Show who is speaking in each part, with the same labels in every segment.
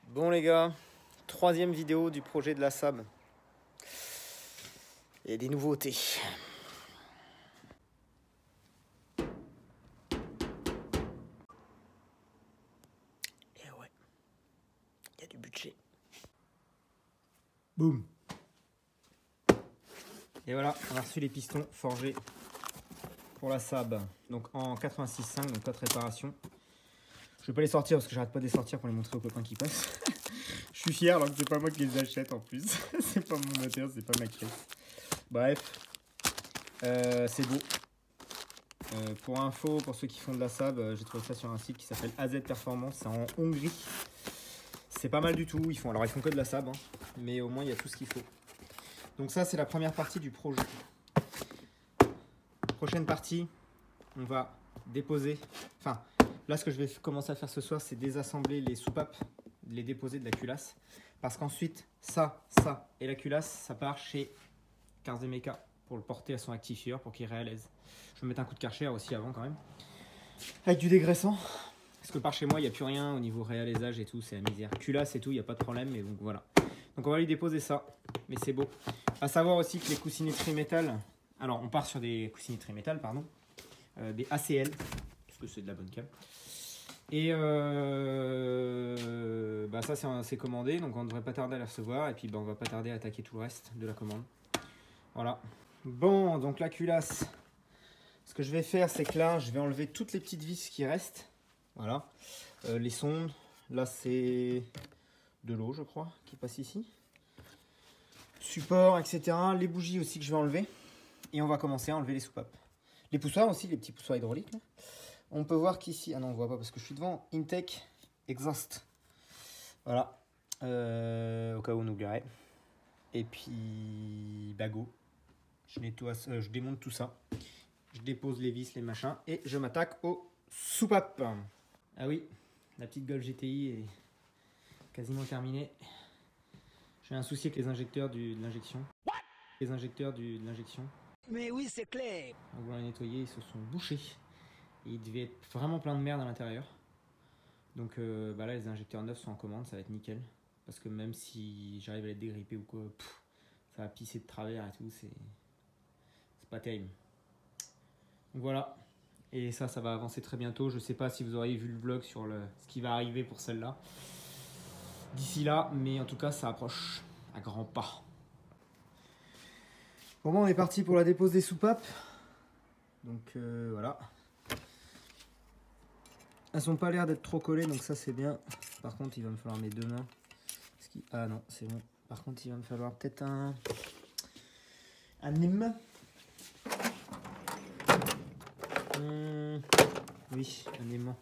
Speaker 1: Bon les gars, troisième vidéo du projet de la SAB. Et des nouveautés. Et ouais, il y a du budget. Boum. Et voilà, on a reçu les pistons forgés pour la SAB. Donc en 86.5, donc 4 réparations. Je vais pas les sortir parce que j'arrête pas de les sortir pour les montrer aux copains qui passent. Je suis fier alors que c'est pas moi qui les achète en plus. C'est pas mon moteur, c'est pas ma caisse. Bref, c'est beau. Pour info, pour ceux qui font de la SAB, j'ai trouvé ça sur un site qui s'appelle AZ Performance, c'est en Hongrie. C'est pas mal du tout, ils font que de la SAB, hein, mais au moins il y a tout ce qu'il faut. Donc ça c'est la première partie du projet. Prochaine partie, on va déposer, enfin là ce que je vais commencer à faire ce soir c'est désassembler les soupapes, les déposer de la culasse. Parce qu'ensuite ça et la culasse ça part chez 15 Méca pour le porter à son actifieur pour qu'il réalise. Je vais mettre un coup de Karcher aussi avant quand même. Avec du dégraissant. Parce que par chez moi, il n'y a plus rien au niveau réalisage et tout, c'est la misère. Culasse et tout, il n'y a pas de problème, mais donc voilà. Donc on va lui déposer ça, mais c'est beau. À savoir aussi que les coussinets trimétal, alors on part sur des coussinets trimétal, pardon, des ACL, parce que c'est de la bonne cam. Et bah ça c'est commandé, donc on ne devrait pas tarder à les recevoir, et puis bah, on va pas tarder à attaquer tout le reste de la commande. Voilà. Bon, donc la culasse. Ce que je vais faire, c'est que là, je vais enlever toutes les petites vis qui restent. Voilà. Les sondes. Là, c'est de l'eau, je crois, qui passe ici. Support, etc. Les bougies aussi que je vais enlever. Et on va commencer à enlever les soupapes. Les poussoirs aussi, les petits poussoirs hydrauliques. Là. On peut voir qu'ici... Ah non, on voit pas parce que je suis devant. Intake Exhaust. Voilà. Au cas où on oublierait. Et puis, bagot. Je nettoie, je démonte tout ça. Je dépose les vis, les machins. Et je m'attaque aux soupapes. Ah oui, la petite Golf GTI est quasiment terminée. J'ai un souci avec les injecteurs de l'injection. Les injecteurs de l'injection.
Speaker 2: Mais oui, c'est clair.
Speaker 1: En voulant les nettoyer, ils se sont bouchés. Et il devait être vraiment plein de merde à l'intérieur. Donc bah là, les injecteurs neufs sont en commande, ça va être nickel. Parce que même si j'arrive à les dégripper ou quoi, ça va pisser de travers et tout, c'est pas terrible. Donc voilà, et ça va avancer très bientôt. Je sais pas si vous auriez vu le vlog sur ce qui va arriver pour celle-là d'ici là, mais en tout cas ça approche à grands pas. Bon, on est parti pour la dépose des soupapes. Donc voilà. Elles sont pas l'air d'être trop collées, donc ça c'est bien. Par contre il va me falloir mes deux mains. Ah non, c'est bon. Par contre il va me falloir peut-être un aime. Oui, un aimant.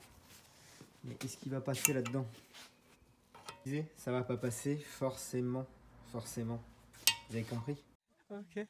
Speaker 1: Mais est-ce qu'il va passer là-dedans? Ça va pas passer, forcément. Forcément. Vous avez compris?
Speaker 2: Ok.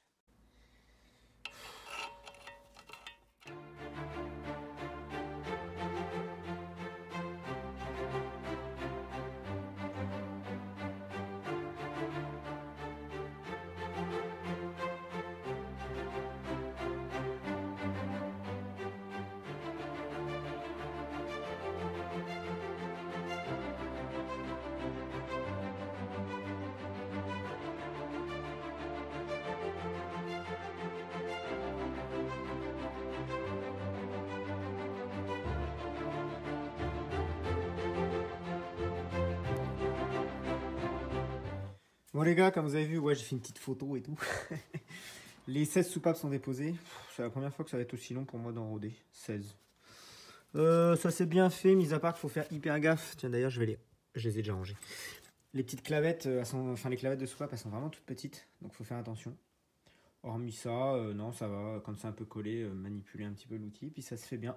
Speaker 1: Bon les gars, comme vous avez vu, ouais, j'ai fait une petite photo et tout. Les 16 soupapes sont déposées. C'est la première fois que ça va être aussi long pour moi d'enroder. 16. Ça c'est bien fait, mis à part qu'il faut faire hyper gaffe. Tiens d'ailleurs, je les ai déjà rangées. Les petites clavettes, enfin les clavettes de soupape, elles sont vraiment toutes petites. Donc il faut faire attention. Hormis ça, non ça va. Quand c'est un peu collé, manipuler un petit peu l'outil. Puis ça se fait bien.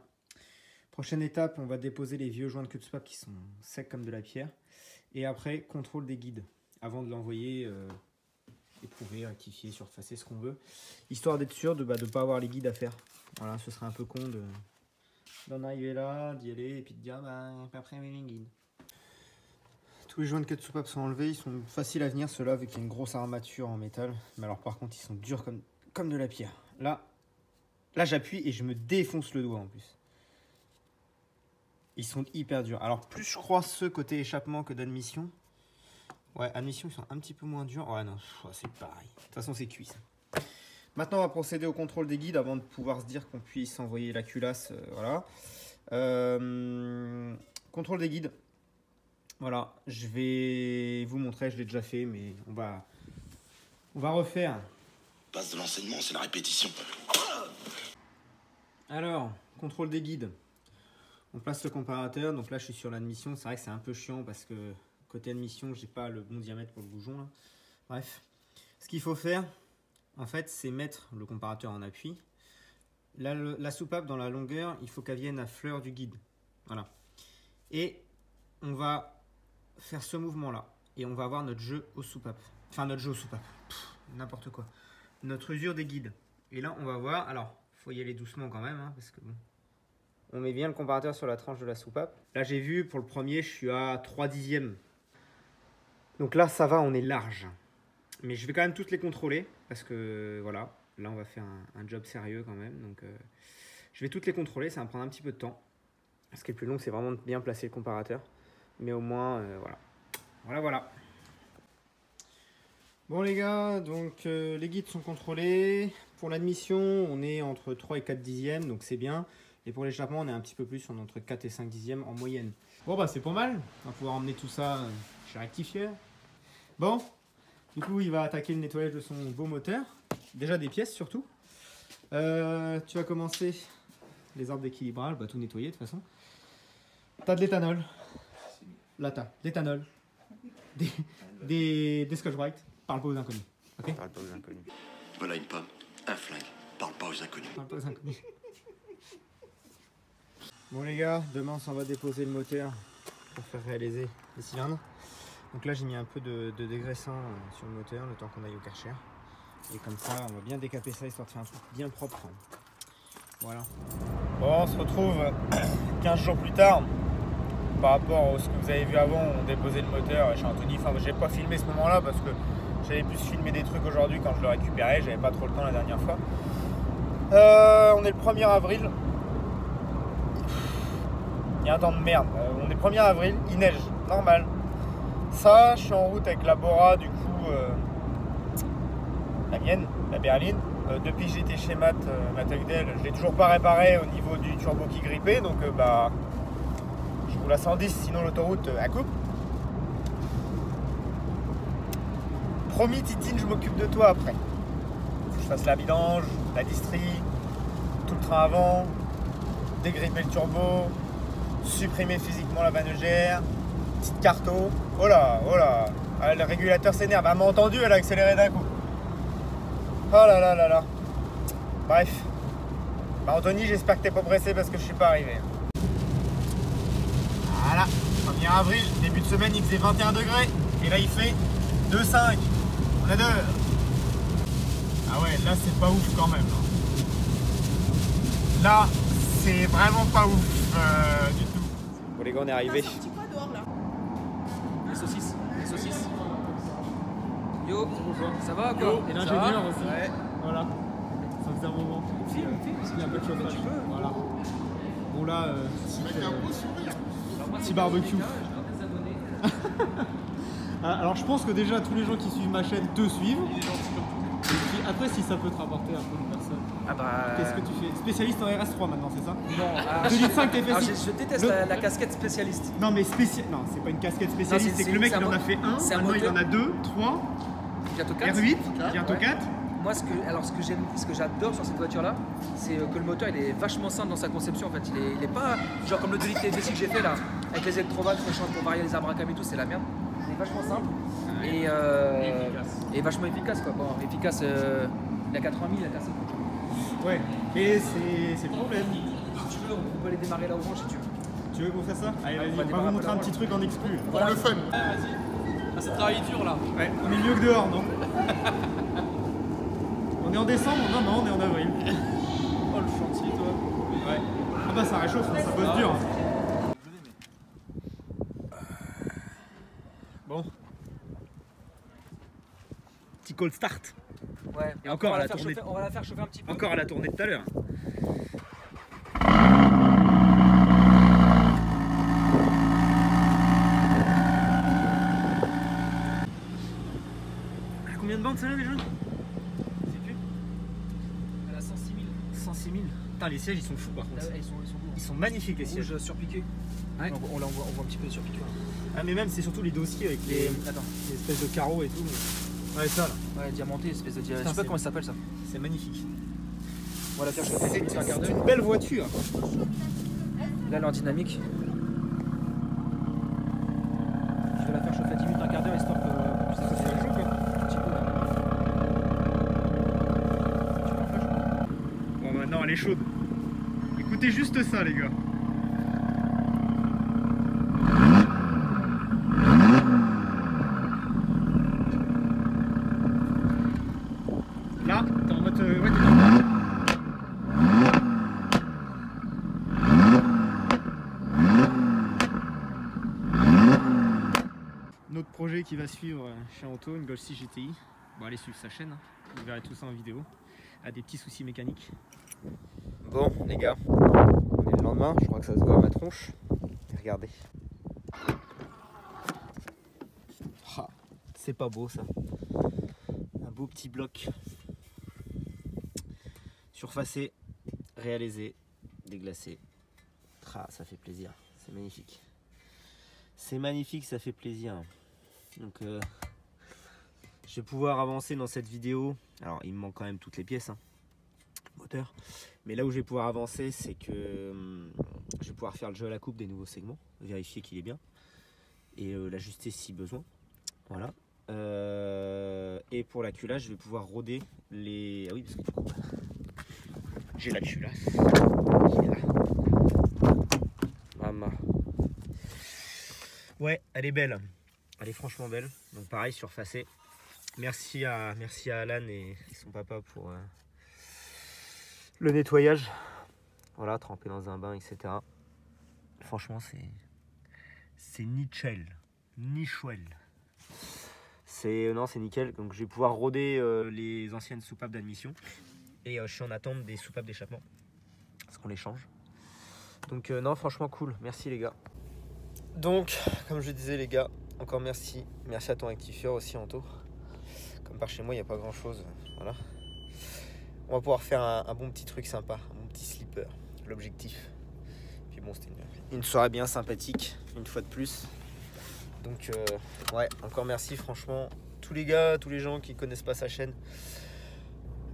Speaker 1: Prochaine étape, on va déposer les vieux joints de queue de soupape qui sont secs comme de la pierre. Et après, contrôle des guides. Avant de l'envoyer, éprouver, rectifier, surfacer, ce qu'on veut. Histoire d'être sûr de ne pas avoir les guides à faire. Voilà, ce serait un peu con d'en arriver là, d'y aller et puis de dire pas après les guides. Tous les joints de queue de soupape sont enlevés, ils sont faciles à venir ceux-là vu qu'il y a une grosse armature en métal. Mais alors par contre ils sont durs comme de la pierre. Là j'appuie et je me défonce le doigt en plus. Ils sont hyper durs. Alors plus je crois ceux côté échappement que d'admission, Ouais, admission, ils sont un petit peu moins durs. Ouais, non, c'est pareil. De toute façon, c'est cuit, ça. Maintenant, on va procéder au contrôle des guides avant de pouvoir se dire qu'on puisse envoyer la culasse. Voilà. Contrôle des guides. Voilà, je vais vous montrer, je l'ai déjà fait, mais on va refaire.
Speaker 3: Base de l'enseignement, c'est la répétition.
Speaker 1: Alors, contrôle des guides. On place le comparateur. Donc là, je suis sur l'admission. C'est vrai que c'est un peu chiant parce que côté admission, j'ai pas le bon diamètre pour le bougeon. Là. Bref, ce qu'il faut faire, en fait, c'est mettre le comparateur en appui. La soupape dans la longueur, il faut qu'elle vienne à fleur du guide. Voilà. Et on va faire ce mouvement-là. Et on va avoir notre jeu aux soupapes. Enfin, notre jeu aux soupapes. N'importe quoi. Notre usure des guides. Et là, on va voir. Alors, il faut y aller doucement quand même. Hein, parce que bon. On met bien le comparateur sur la tranche de la soupape. Là, j'ai vu, pour le premier, je suis à 3/10. Donc là, ça va, on est large. Mais je vais quand même toutes les contrôler. Parce que, voilà. Là, on va faire un job sérieux quand même. Donc, je vais toutes les contrôler. Ça va me prendre un petit peu de temps. Ce qui est le plus long, c'est vraiment de bien placer le comparateur. Mais au moins, voilà. Voilà. Bon les gars, donc les guides sont contrôlés. Pour l'admission, on est entre 3 et 4/10. Donc c'est bien. Et pour l'échappement, on est un petit peu plus. On est entre 4 et 5/10 en moyenne. Bon bah c'est pas mal. On va pouvoir emmener tout ça chez Rectifier. Bon. Du coup, il va attaquer le nettoyage de son beau moteur. Déjà des pièces surtout. Tu vas commencer les arbres d'équilibrage. Bah, tout nettoyer de toute façon. T'as de l'éthanol. Là, t'as de l'éthanol. Des Scotch-Brite. Parle pas aux inconnus. Ok ?
Speaker 3: Parle pas aux inconnus. Voilà une pomme, un flingue. Parle pas aux inconnus.
Speaker 1: Parle pas aux inconnus. Bon les gars, demain on s'en va déposer le moteur pour faire réaliser les cylindres. Donc là j'ai mis un peu de dégraissant sur le moteur le temps qu'on aille au Karcher. Et comme ça on va bien décaper ça histoire de faire un truc bien propre. Voilà. Bon, on se retrouve 15 jours plus tard. Par rapport à ce que vous avez vu avant, on déposait le moteur chez Anthony. Enfin, j'ai pas filmé ce moment-là parce que j'avais plus filmé des trucs aujourd'hui quand je le récupérais. J'avais pas trop le temps la dernière fois. On est le 1er avril. Il y a un temps de merde. On est le 1er avril, il neige, normal. Ça, je suis en route avec la Bora, du coup, la mienne, la berline. Depuis que j'étais chez Matt Agdel, je l'ai toujours pas réparé au niveau du turbo qui grippait. Donc, je roule à 110, sinon l'autoroute à coupe. Promis Titine, je m'occupe de toi après. Faut que je fasse la vidange, la distrie, tout le train avant, dégripper le turbo, supprimer physiquement la manœuvre, petite carto. Oh là, ah, le régulateur s'énerve. Elle m'a entendu, elle a accéléré d'un coup. Oh là là là là. Bref. Bah Anthony, j'espère que t'es pas pressé parce que je suis pas arrivé. Voilà, 1er avril, début de semaine, il faisait 21 degrés. Et là, il fait 2,5. On a 2. Ah ouais, là, c'est pas ouf quand même. Là, c'est vraiment pas ouf du tout. Bon les gars, on est arrivé.
Speaker 4: Sorti quoi dehors là?
Speaker 5: Les saucisses. Yo, ça va quoi?
Speaker 1: Yo, et l'ingénieur aussi.
Speaker 5: Ouais.
Speaker 1: Voilà. Ça faisait un moment.
Speaker 5: Film,
Speaker 1: Il y a un peu de chauffage.
Speaker 5: tu peux.
Speaker 1: Voilà. Bon là, petit barbecue. Alors je pense que déjà tous les gens qui suivent ma chaîne te suivent. Et puis après si ça peut te rapporter un peu de personne.
Speaker 5: Ah bah.
Speaker 1: Qu'est-ce que tu fais? Spécialiste en RS3 maintenant, c'est ça?
Speaker 5: Non,
Speaker 1: 2 litres 5 TFSI.
Speaker 5: alors, je déteste la casquette spécialiste.
Speaker 1: Non mais non, c'est pas une casquette spécialiste, c'est que le mec il en a fait un, maintenant il en a 2, 3,
Speaker 5: Bientôt 4.
Speaker 1: R8, bientôt 4.
Speaker 5: Moi, ce que j'adore sur cette voiture-là, c'est que le moteur il est vachement simple dans sa conception. En fait, il est pas genre comme le 2 litres TFSI que j'ai fait là, avec les électrovates pour varier les arbres à cam et tout, c'est la merde. C'est vachement simple et vachement efficace quoi. Bon, efficace, il a 80 000, il a cassé.
Speaker 1: Ouais, et c'est le problème.
Speaker 5: Si tu veux, on peut aller démarrer la orange si tu veux.
Speaker 1: Tu veux qu'on fasse ça? Allez, vas-y,
Speaker 5: on va
Speaker 1: on va
Speaker 5: démarrer
Speaker 1: vous
Speaker 5: un peu
Speaker 1: montrer un
Speaker 5: la
Speaker 1: petit truc en exclu.
Speaker 5: Voilà.
Speaker 1: Pour le fun.
Speaker 6: Vas-y. Ah, ça travaille dur là.
Speaker 1: Ouais, on est mieux que dehors, non? On est en décembre? Non, on est en avril.
Speaker 6: Oh, le chantier, toi.
Speaker 1: Ouais. Ah bah ça réchauffe, ça bosse dur. Bon. Petit cold start.
Speaker 5: Ouais.
Speaker 1: Et encore à la
Speaker 5: tournée. On va la faire chauffer un petit peu.
Speaker 1: Encore à la tournée de tout à l'heure. Combien de bandes celle-là déjà? C'est plus.
Speaker 5: Elle a 106 000.
Speaker 1: 106 000. Putain, les sièges ils sont fous par contre.
Speaker 5: Ils sont beaux.
Speaker 1: Ils sont magnifiques les sièges.
Speaker 5: Rouge surpiqué.
Speaker 1: Ouais.
Speaker 5: On voit un petit peu les surpiqués.
Speaker 1: Ah, mais même c'est surtout les dossiers avec les
Speaker 5: Attends.
Speaker 1: espèces de carreaux et tout. Ouais, ça là.
Speaker 5: Ouais, diamanté, espèce de diamant. Je
Speaker 1: Putain,
Speaker 5: sais pas
Speaker 1: c'est-
Speaker 5: comment ça s'appelle ça.
Speaker 1: C'est magnifique.
Speaker 5: On va la faire chauffer 10 minutes, un quart
Speaker 1: C'est
Speaker 5: d'heure.
Speaker 1: une belle voiture.
Speaker 5: Là, elle est en dynamique. Je vais la faire chauffer 10 minutes, un quart d'heure, histoire que ça
Speaker 1: Ça
Speaker 5: fasse
Speaker 1: fait un jour, quoi.
Speaker 5: un petit peu. Là.
Speaker 1: Bon, maintenant elle est chaude. Écoutez juste ça, les gars. Là, t'es en mode. Ouais, t'es dans... Notre projet qui va suivre chez Anto, une Golf 6 GTI. Bon, allez suivre sa chaîne, hein. Vous verrez tout ça en vidéo. A des petits soucis mécaniques. Bon, les gars, on est le lendemain, je crois que ça se voit à ma tronche. Regardez. Ah, c'est pas beau ça. Un beau petit bloc. Surfacé, réalisé, déglacé. Ah, ça fait plaisir, c'est magnifique. C'est magnifique, ça fait plaisir. Donc je vais pouvoir avancer dans cette vidéo. Alors il me manque quand même toutes les pièces, hein, moteur. Mais là où je vais pouvoir avancer, c'est que je vais pouvoir faire le jeu à la coupe des nouveaux segments, vérifier qu'il est bien et l'ajuster si besoin. Voilà. Et pour la culasse, je vais pouvoir roder les. Ah oui, parce que du coup, j'ai la culasse qui est là. Maman. Ouais, elle est belle. Elle est franchement belle. Donc pareil, surfacé. Merci à Alan et son papa pour le nettoyage. Voilà, trempé dans un bain, etc. Franchement, c'est nickel. Nichel. Non, c'est nickel. Donc je vais pouvoir roder les anciennes soupapes d'admission. Et je suis en attente des soupapes d'échappement. Parce qu'on les change. Donc non, franchement cool. Merci les gars. Donc, comme je disais les gars, encore merci. Merci à ton rectifieur aussi, Anto. Comme par chez moi, il n'y a pas grand chose. Voilà. On va pouvoir faire un bon petit truc sympa, un bon petit slipper. L'objectif. Puis bon, c'était une soirée bien sympathique, une fois de plus. Donc, ouais, encore merci, franchement. Tous les gars, tous les gens qui ne connaissent pas sa chaîne,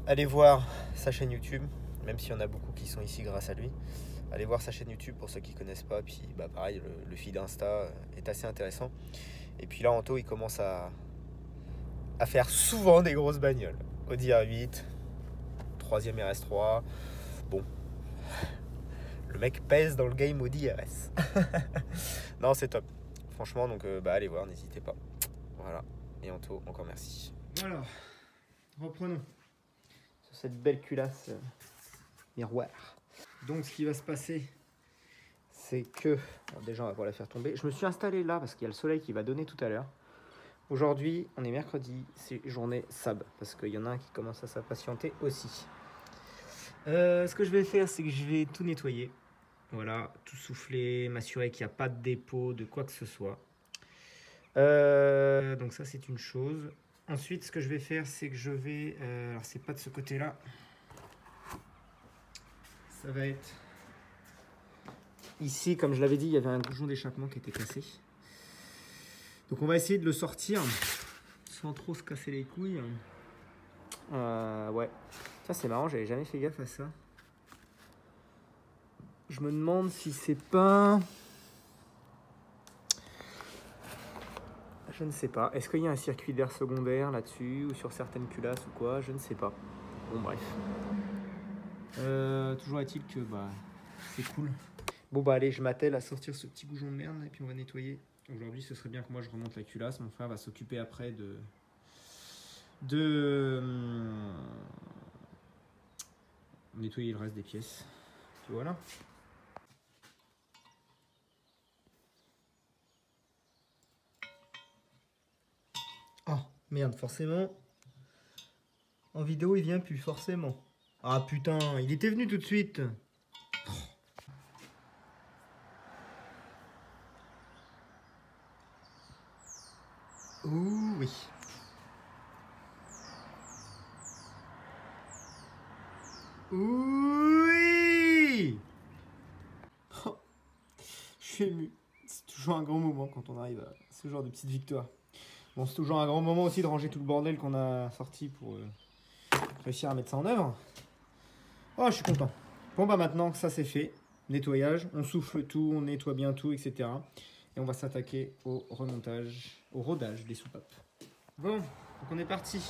Speaker 1: allez voir sa chaîne YouTube, même s'il y en a beaucoup qui sont ici grâce à lui. Allez voir sa chaîne YouTube pour ceux qui ne connaissent pas. Puis bah pareil, le feed Insta est assez intéressant. Et puis là, Anto, il commence à faire souvent des grosses bagnoles. Audi R8, 3e RS3. Bon, le mec pèse dans le game Audi RS. Non, c'est top. Franchement, donc bah allez voir, n'hésitez pas. Voilà. Et Anto, encore merci. Voilà, reprenons. Sur cette belle culasse miroir. Donc ce qui va se passer, c'est que... Bon, déjà on va pouvoir la faire tomber. Je me suis installé là parce qu'il y a le soleil qui va donner tout à l'heure. Aujourd'hui, on est mercredi, c'est journée sab. Parce qu'il y en a un qui commence à s'impatienter aussi. Ce que je vais faire, c'est que je vais tout nettoyer. Voilà, tout souffler, m'assurer qu'il n'y a pas de dépôt, de quoi que ce soit. Donc ça c'est une chose. Ensuite, ce que je vais faire, c'est que je vais... alors c'est pas de ce côté-là. Ça va être ici, comme je l'avais dit, il y avait un goujon d'échappement qui était cassé. Donc on va essayer de le sortir sans trop se casser les couilles. Ouais, ça c'est marrant, j'avais jamais fait gaffe à ça. Je me demande si c'est pas... Je ne sais pas. Est-ce qu'il y a un circuit d'air secondaire là-dessus ou sur certaines culasses ou quoi? Je ne sais pas. Bon bref. Toujours est-il que bah c'est cool. Bon bah allez, je m'attelle à sortir ce petit goujon de merde et puis on va nettoyer. Aujourd'hui ce serait bien que moi je remonte la culasse. Mon frère va s'occuper après de nettoyer le reste des pièces. Puis voilà. Oh merde, forcément. En vidéo il vient plus forcément. Ah putain, il était venu tout de suite. Ouh oui. Oui. Oh, je suis ému. C'est toujours un grand moment quand on arrive à ce genre de petite victoire. Bon, c'est toujours un grand moment aussi de ranger tout le bordel qu'on a sorti pour réussir à mettre ça en œuvre. Oh, je suis content. Bon, bah maintenant que ça c'est fait, nettoyage, on souffle tout, on nettoie bien tout, etc. Et on va s'attaquer au remontage, au rodage des soupapes. Bon, donc on est parti.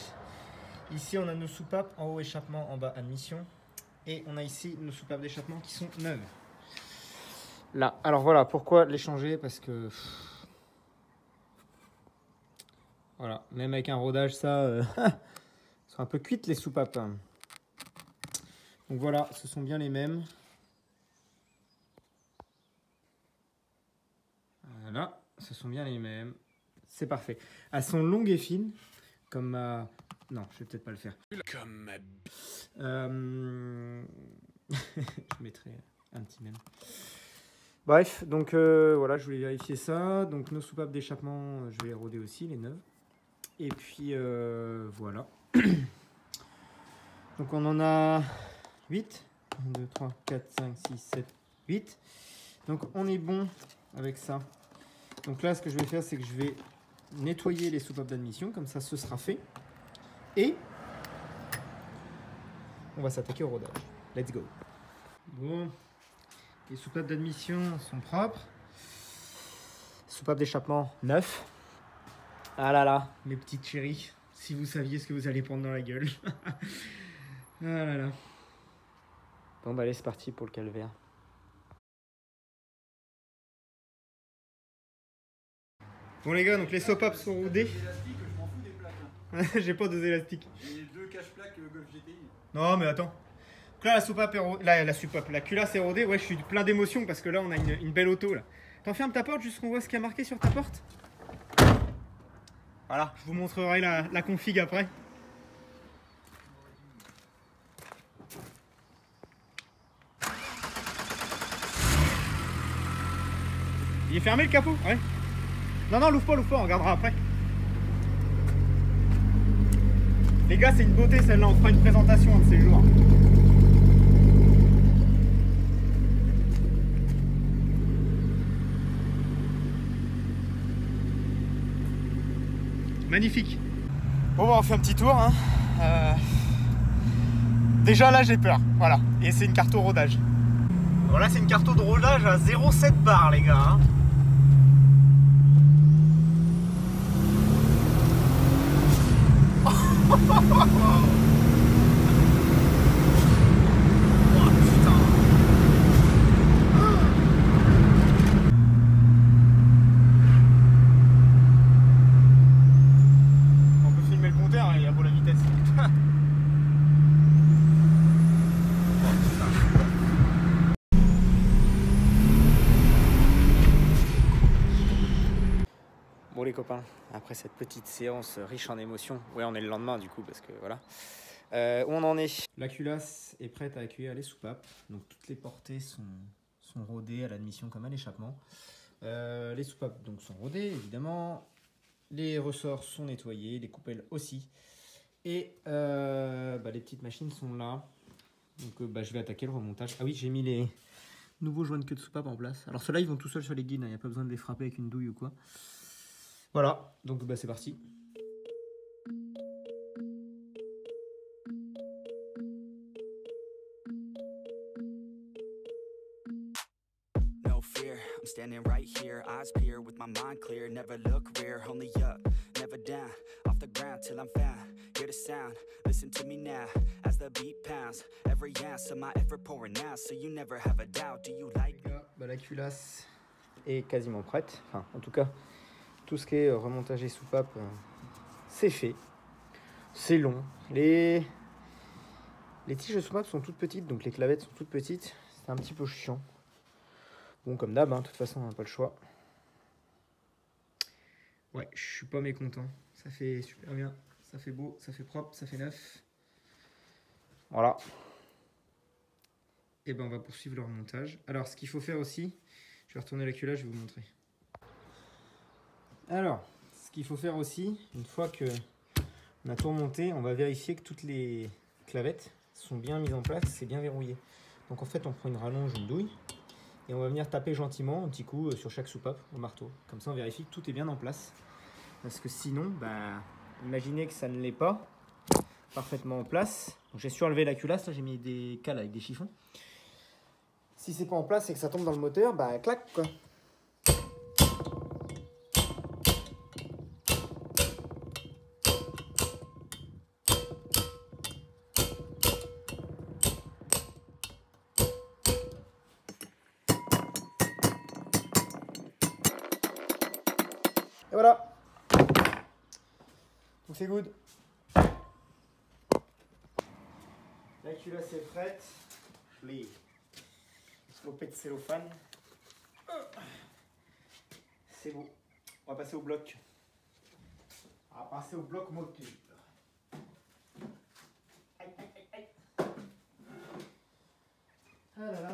Speaker 1: Ici, on a nos soupapes, en haut échappement, en bas admission. Et on a ici nos soupapes d'échappement qui sont neuves. Là, alors voilà, pourquoi les changer? Parce que... Voilà, même avec un rodage, ça... sont un peu cuites les soupapes. Donc voilà, ce sont bien les mêmes. Voilà, ce sont bien les mêmes. C'est parfait. Elles sont longues et fines, comme ma... Non, je vais peut-être pas le faire.
Speaker 2: Comme ma...
Speaker 1: Je mettrai un petit même. Bref, donc voilà, je voulais vérifier ça. Donc nos soupapes d'échappement, je vais les roder aussi, les neuves. Et puis voilà. Donc on en a 8. 1, 2, 3, 4, 5, 6, 7, 8. Donc on est bon avec ça. Donc là, ce que je vais faire, c'est que je vais nettoyer les soupapes d'admission. Comme ça, ce sera fait. Et on va s'attaquer au rodage. Let's go. Bon, les soupapes d'admission sont propres. Soupapes d'échappement neuf. Ah là là, mes petites chéries, si vous saviez ce que vous allez prendre dans la gueule. Ah là là. Bon bah allez, c'est parti pour le calvaire. Bon les gars, donc les soupapes sont rodés.
Speaker 6: Je m'en fous des plaques.
Speaker 1: J'ai pas deux élastiques.
Speaker 6: J'ai 2 cache-plaques Golf GTI.
Speaker 1: Non mais attends. Donc là la soupape est rodée, la culasse est rodée. Ouais, je suis plein d'émotions parce que là on a une belle auto là. T'enfermes ta porte juste qu'on voit ce qu'il y a marqué sur ta porte. Voilà, je vous montrerai la config après. Il est fermé le capot? Ouais. Non, l'ouvre pas, on regardera après. Les gars, c'est une beauté celle-là, on fera une présentation de ces jours. Magnifique. Bon, bah, on fait un petit tour. Hein. Déjà là, j'ai peur. Voilà. Et c'est une carte au rodage. Voilà, c'est une carte de rodage à 0,7 bar, les gars. Hein. Oh putain. On peut filmer le compteur, hein, il y a beau la vitesse. Bon les copains, après cette petite séance riche en émotions, ouais on est le lendemain du coup parce que voilà, où on en est. La culasse est prête à accueillir les soupapes, donc toutes les portées sont rodées à l'admission comme à l'échappement. Les soupapes donc sont rodées évidemment, les ressorts sont nettoyés, les coupelles aussi, et les petites machines sont là, donc je vais attaquer le remontage. Ah oui, j'ai mis les nouveaux joints de queue de soupape en place. Alors ceux-là ils vont tout seuls sur les guides, il n'y a pas besoin de les frapper avec une douille ou quoi. Voilà, donc c'est parti.
Speaker 4: No fear, I'm standing right here, eyes peer with my mind clear, never look rear, only up, never down, off the ground till I'm found, hear the sound, listen to me now, as the beat pounds, every ounce of my effort pouring out, so you never have a doubt, do you like me?
Speaker 1: La culasse est quasiment prête, enfin en tout cas, tout ce qui est remontage et soupape, c'est fait. C'est long. Les tiges de soupape sont toutes petites, donc les clavettes sont toutes petites. C'est un petit peu chiant. Bon, comme d'hab, hein, de toute façon, on n'a pas le choix. Ouais, je suis pas mécontent. Ça fait super bien. Ça fait beau, ça fait propre, ça fait neuf. Voilà. Et ben, on va poursuivre le remontage. Alors, ce qu'il faut faire aussi, je vais retourner la culasse, je vais vous montrer. Alors, ce qu'il faut faire aussi, une fois que on a tout remonté, on va vérifier que toutes les clavettes sont bien mises en place, c'est bien verrouillé. Donc en fait, on prend une rallonge, une douille, et on va venir taper gentiment un petit coup sur chaque soupape au marteau. Comme ça, on vérifie que tout est bien en place. Parce que sinon, bah, imaginez que ça ne l'est pas parfaitement en place. Donc j'ai surenlevé la culasse, là j'ai mis des cales avec des chiffons. Si c'est pas en place et que ça tombe dans le moteur, bah clac quoi. Et voilà. Donc c'est good. La culasse est prête. Je l'ai slopé de cellophane. C'est beau. On va passer au bloc. On va passer au bloc moteur. Aïe, aïe, aïe, aïe. Ah là là.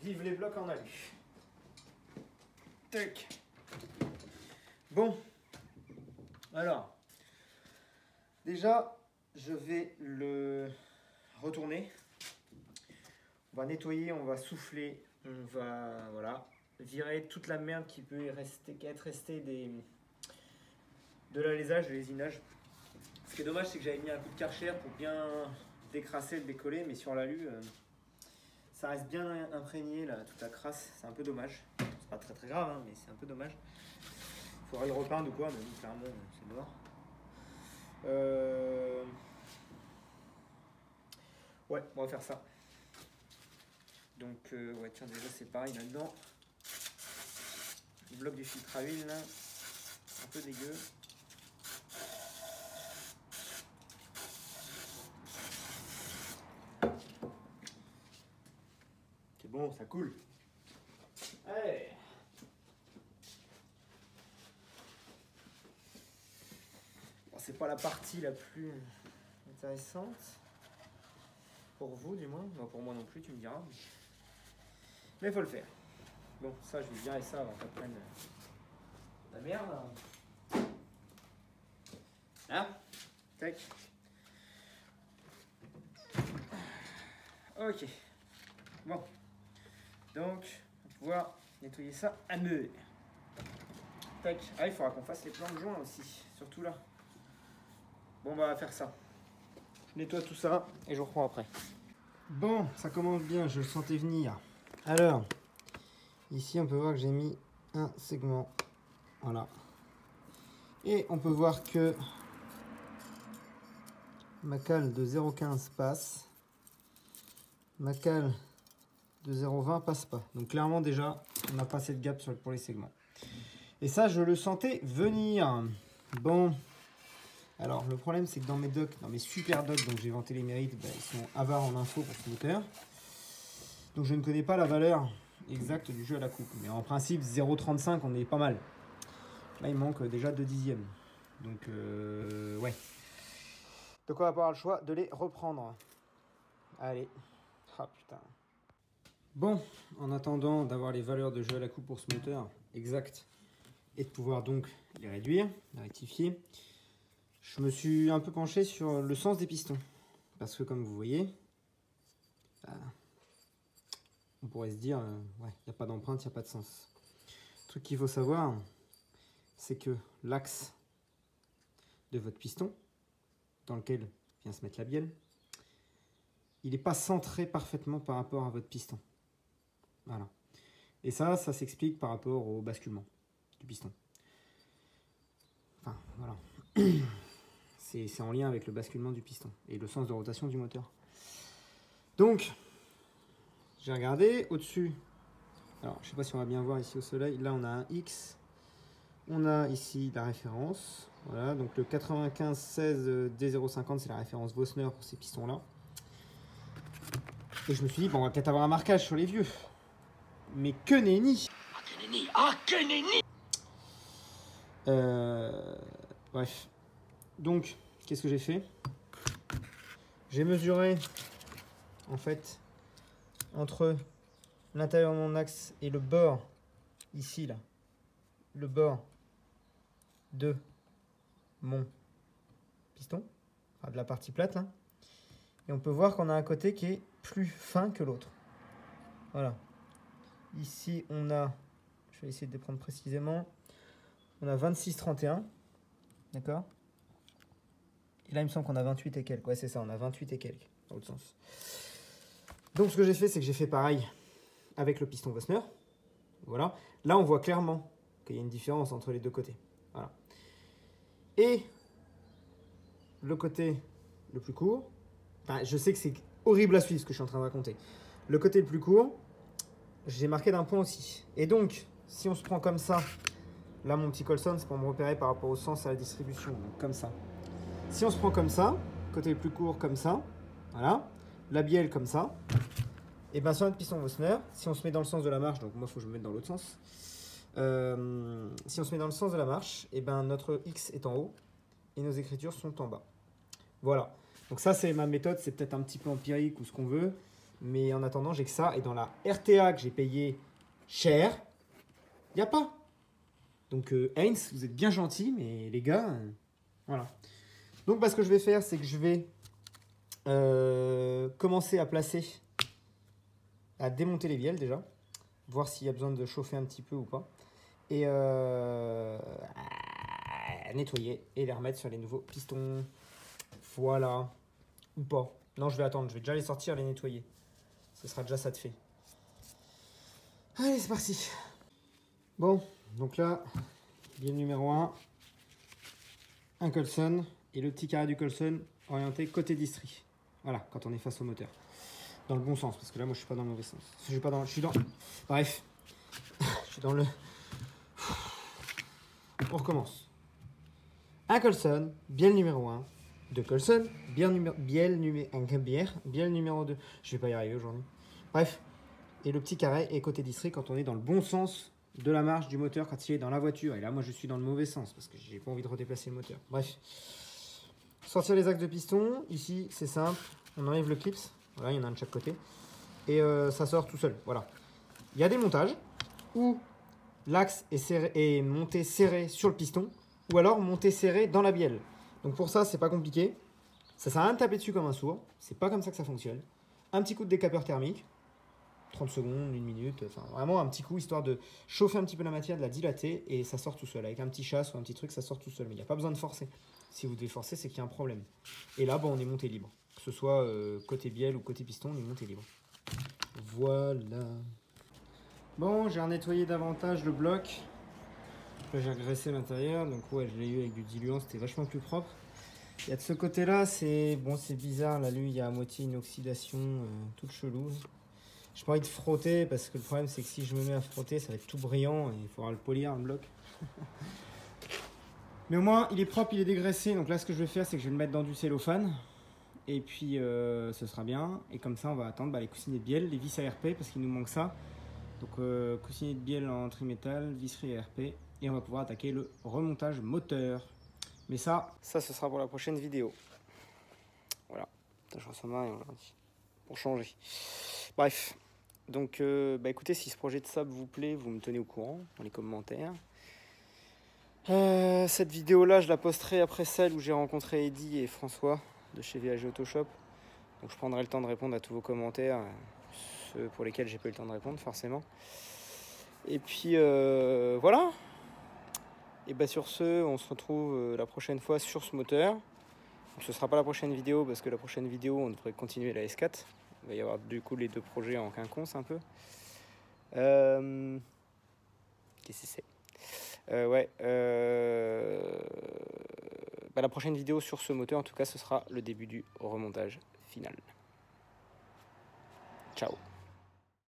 Speaker 1: Vive les blocs en alu. Tac. Bon. Alors. Déjà, je vais le retourner. On va nettoyer, on va souffler. On va, voilà, virer toute la merde qui peut être restée de l'alésage, de l'ésinage. Ce qui est dommage, c'est que j'avais mis un coup de Karcher pour bien décrasser, le décoller, mais sur l'alu, ça reste bien imprégné, là, toute la crasse. C'est un peu dommage. C'est pas très très grave, hein, mais c'est un peu dommage. Il faudrait le repeindre ou quoi, mais bon, clairement, c'est mort. Ouais, on va faire ça. Donc, ouais, tiens, déjà, c'est pareil là-dedans. Le bloc du filtre à huile, là. Un peu dégueu. C'est bon, ça coule. Allez. Bon, c'est pas la partie la plus intéressante. Pour vous, du moins. Non, pour moi non plus, tu me diras. Mais il faut le faire. Bon, ça, je vais virer ça avant qu'on prenne la merde. Là. Tac. Ok. Bon. Donc, on va pouvoir nettoyer ça à meur. Tac. Ah, il faudra qu'on fasse les plans de joint aussi. Surtout là. Bon, on va faire ça. Je nettoie tout ça et je reprends après. Bon, ça commence bien, je le sentais venir. Alors, ici on peut voir que j'ai mis un segment. Voilà. Et on peut voir que ma cale de 0,15 passe. Ma cale de 0,20 passe pas. Donc clairement déjà, on n'a pas assez de gap pour les segments. Et ça, je le sentais venir. Bon. Alors, le problème, c'est que dans mes docks, dans mes super docks, donc j'ai vanté les mérites, bah, ils sont avares en info pour ce moteur. Donc, je ne connais pas la valeur exacte du jeu à la coupe. Mais en principe, 0,35, on est pas mal. Là, il manque déjà 2 dixièmes. Donc, ouais. Donc, on va pas avoir le choix de les reprendre. Allez. Ah, putain. Bon, en attendant d'avoir les valeurs de jeu à la coupe pour ce moteur exactes et de pouvoir donc les réduire, les rectifier, je me suis un peu penché sur le sens des pistons. Parce que comme vous voyez, on pourrait se dire, ouais, il n'y a pas d'empreinte, il n'y a pas de sens. Le truc qu'il faut savoir, c'est que l'axe de votre piston, dans lequel vient se mettre la bielle, il n'est pas centré parfaitement par rapport à votre piston. Voilà. Et ça s'explique par rapport au basculement du piston. Enfin, voilà. C'est en lien avec le basculement du piston et le sens de rotation du moteur. Donc, j'ai regardé au-dessus. Alors, je ne sais pas si on va bien voir ici au soleil. Là, on a un X. On a ici la référence. Voilà, donc le 9516 D050, c'est la référence Vossner pour ces pistons-là. Et je me suis dit, bon, on va peut-être avoir un marquage sur les vieux. Mais que nenni!
Speaker 2: Ah, que nenni!
Speaker 1: Bref. Donc, qu'est-ce que j'ai fait? J'ai mesuré, en fait, entre l'intérieur de mon axe et le bord, ici, là, le bord de mon piston, enfin de la partie plate là, et on peut voir qu'on a un côté qui est plus fin que l'autre. Voilà. Ici on a, je vais essayer de les prendre précisément, on a 26-31, d'accord. Et là il me semble qu'on a 28 et quelques, ouais c'est ça, on a 28 et quelques, dans l'autre sens. Donc ce que j'ai fait, c'est que j'ai fait pareil avec le piston Vossner. Voilà. Là, on voit clairement qu'il y a une différence entre les deux côtés. Voilà. Et le côté le plus court, enfin, je sais que c'est horrible à suivre ce que je suis en train de raconter. Le côté le plus court, j'ai marqué d'un point aussi. Et donc, si on se prend comme ça, là, mon petit Colson, c'est pour me repérer par rapport au sens à la distribution. Donc, comme ça. Si on se prend comme ça, côté le plus court comme ça, voilà, la bielle comme ça, et bien sur notre piston Vossner, si on se met dans le sens de la marche, donc moi il faut que je me mette dans l'autre sens, si on se met dans le sens de la marche, et ben notre X est en haut et nos écritures sont en bas. Voilà, donc ça c'est ma méthode, c'est peut-être un petit peu empirique ou ce qu'on veut, mais en attendant j'ai que ça, et dans la RTA que j'ai payé cher, il n'y a pas. Donc Heinz, vous êtes bien gentils, mais les gars, voilà. Donc bah, ce que je vais faire, c'est que je vais commencer à placer, à démonter les bielles déjà, voir s'il y a besoin de chauffer un petit peu ou pas, et à nettoyer et les remettre sur les nouveaux pistons. Voilà. Ou pas. Non, je vais attendre, je vais déjà les sortir, les nettoyer. Ce sera déjà ça de fait. Allez, c'est parti. Bon, donc là, bielle numéro 1, un Colson, et le petit carré du Colson orienté côté distri. Voilà, quand on est face au moteur. Dans le bon sens, parce que là, moi, je suis pas dans le mauvais sens. Je suis pas dans... Bref. Je suis dans le... On recommence. Un Colson, bielle numéro 1. Deux Colson, bielle numéro 2. Je vais pas y arriver aujourd'hui. Bref. Et le petit carré est côté distri quand on est dans le bon sens de la marche du moteur, quand il est dans la voiture. Et là, moi, je suis dans le mauvais sens, parce que j'ai pas envie de redéplacer le moteur. Bref. Sortir les axes de piston. Ici, c'est simple. On enlève le clips. Voilà, il y en a un de chaque côté. Et ça sort tout seul. Voilà. Il y a des montages où l'axe est monté serré sur le piston ou alors monté serré dans la bielle. Donc pour ça, c'est pas compliqué. Ça sert à rien de taper dessus comme un sourd. C'est pas comme ça que ça fonctionne. Un petit coup de décapeur thermique. 30 secondes, 1 minute. Enfin, vraiment un petit coup histoire de chauffer un petit peu la matière, de la dilater et ça sort tout seul. Avec un petit chasse ou un petit truc, ça sort tout seul. Mais il n'y a pas besoin de forcer. Si vous devez forcer, c'est qu'il y a un problème. Et là, bon, on est monté libre. Que ce soit côté bielle ou côté piston, on est monté libre. Voilà. Bon, j'ai nettoyé davantage le bloc. Là, j'ai regraissé l'intérieur. Donc ouais, je l'ai eu avec du diluant, c'était vachement plus propre. Il y a de ce côté-là, c'est bon, c'est bizarre. Là, lui, il y a à moitié une oxydation toute chelou. J'ai pas envie de frotter parce que le problème, c'est que si je me mets à frotter, ça va être tout brillant et il faudra le polir, le bloc. Mais au moins, il est propre, il est dégraissé. Donc là, ce que je vais faire, c'est que je vais le mettre dans du cellophane. Et puis, ce sera bien. Et comme ça, on va attendre les coussinets de bielle, les vis à RP, parce qu'il nous manque ça. Donc, coussinets de bielle en trimétal, visserie à RP. Et on va pouvoir attaquer le remontage moteur. Mais ça, ce sera pour la prochaine vidéo. Voilà. Je ressens mal aujourd'hui. Pour changer. Bref. Donc, écoutez, si ce projet de sable vous plaît, vous me tenez au courant dans les commentaires. Cette vidéo-là, je la posterai après celle où j'ai rencontré Eddy et François de chez VAG Autoshop. Donc je prendrai le temps de répondre à tous vos commentaires, ceux pour lesquels j'ai pas eu le temps de répondre forcément. Et puis voilà. Et sur ce, on se retrouve la prochaine fois sur ce moteur. Donc, ce sera pas la prochaine vidéo parce que la prochaine vidéo, on devrait continuer la S4. Il va y avoir du coup les deux projets en quinconce un peu. Qu'est-ce que c'est ? La prochaine vidéo sur ce moteur, en tout cas, ce sera le début du remontage final. Ciao.